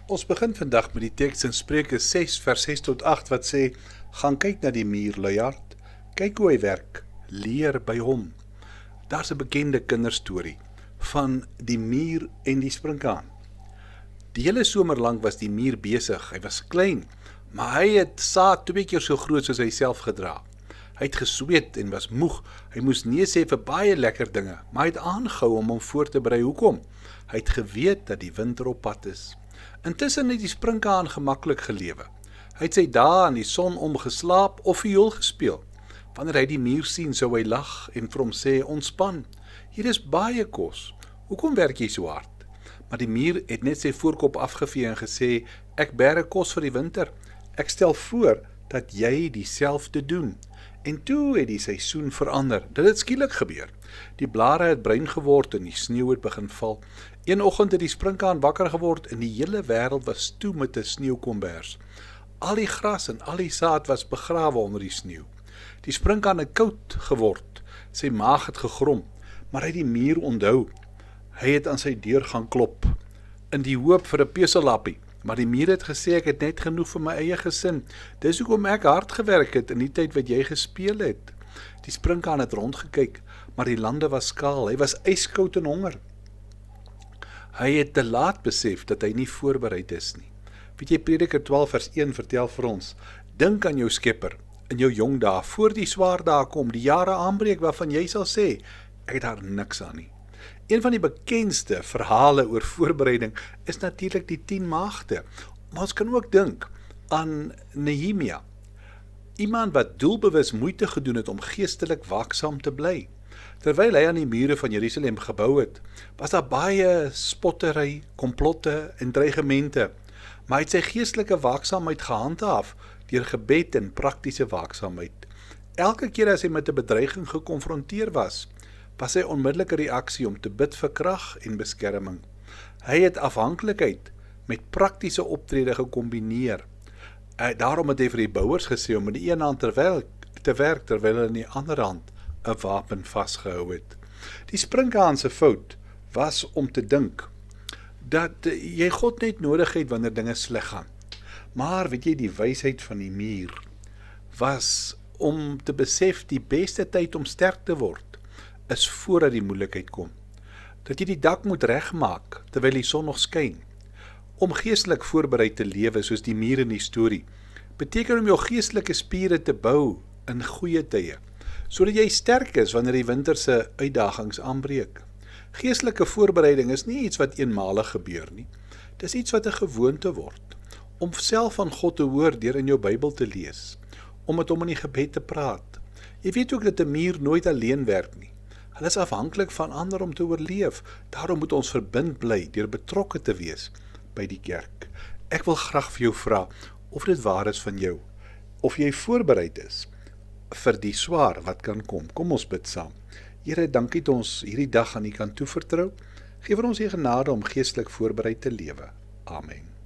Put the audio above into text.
Ons begin vandag met die teks in Spreuke 6 vers 6 tot 8 wat sê, gaan kyk na die muur, luiaard, kyk hoe hy werk, leer by hom. Daar's 'n bekende kinderstorie van die muur en die sprinkaan. Die hele somer lank was die muur besig, hy was klein, maar hy het saad 2 keer so groot soos hy self gedra. Hy het gesweet en was moeg, hy moes nee sê vir baie lekker dinge, maar hy het aangehou om hom voor te berei. Hoekom? Hy het geweet dat die winter op pad is. Intussen het die sprinkaan gemaklik gelewe. Hy het sy dae in die son omgeslaap of viool gespeel. Wanneer hy die muur sien, sou hy lag en vir hom sê, ontspan, hier is baie kos, hoekom werk jy so hard? Maar die muur het net sy voorkop afgevee en gesê, ek bære kos vir die winter, ek stel voor dat jy dieselfde doen. En toe het die seisoen verander, dit het skielik gebeur. Die blare het bruin geword en die sneeu het begin val. Een oggend het die sprinkaan wakker geword en die hele wêreld was toe met 'n sneeukombers. Al die gras en al die saad was begrawe onder die sneeu. Die sprinkaan het koud geword, sy maag het gegrom, maar hy het die muur onthou. Hy het aan sy deur gaan klop, in die hoop vir 'n peselappie, maar die muur het gesê, ek het net genoeg vir my eie gesin. Dis hoekom ek hard gewerk het in die tyd wat jy gespeel het. Die sprinkaan het rondgekyk, maar die lande was skaal, hy was yskoud en honger. Hy het te laat besef dat hy nie voorbereid is nie. Weet jy, Prediker 12 vers 1 vertel vir ons, dink aan jou Skepper in jou jong dae, voor die swaar dae kom, die jare aanbreek waarvan jy sal sê, ek het daar niks aan nie. Een van die bekendste verhale oor voorbereiding is natuurlik die 10 maagde. Maar ons kan ook dink aan Nehemia, iemand wat doelbewus moeite gedoen het om geestelik waaksaam te bly. Terwyl hy aan die mure van Jerusalem gebou het, was daar baie spottery, komplotte en dreigemente, maar hy het sy geestelike waaksaamheid gehandhaaf deur gebed en praktiese waaksaamheid. Elke keer as hy met 'n bedreiging gekonfronteer was sy onmiddellike reaksie om te bid vir krag en beskerming. Hy het afhanklikheid met praktiese optrede gekombineer. Daarom het hy vir die bouers gesê om met die een hand te werk terwyl hulle in die ander hand 'n wapen vasgehou het. Die sprinkaan se fout was om te dink dat jy God net nodig het wanneer dinge sleg gaan. Maar weet jy, die wysheid van die muur was om te besef die beste tyd om sterk te word is voordat die moeilikheid kom. Dat jy die dak moet regmaak terwyl die son nog skyn. Om geestelik voorbereid te lewe soos die muur in die storie, beteken om jou geestelike spiere te bou in goeie tye, sodat jy sterk is wanneer die winterse uitdagings aanbreek. Geestelike voorbereiding is nie iets wat eenmalig gebeur nie. Dis iets wat 'n gewoonte word. Om self van God te hoor deur in jou Bybel te lees, om met hom in die gebed te praat. Jy weet ook dat 'n muur nooit alleen werk nie. Hulle is afhanklik van ander om te oorleef. Daarom moet ons verbind bly deur betrokke te wees by die kerk. Ek wil graag vir jou vra of dit waar is van jou, of jy voorbereid is vir die swaar wat kan kom. Kom ons bid saam. Here, dankie dat ons hierdie dag aan U kan toevertrou. Geef vir ons die genade om geestelik voorbereid te lewe. Amen.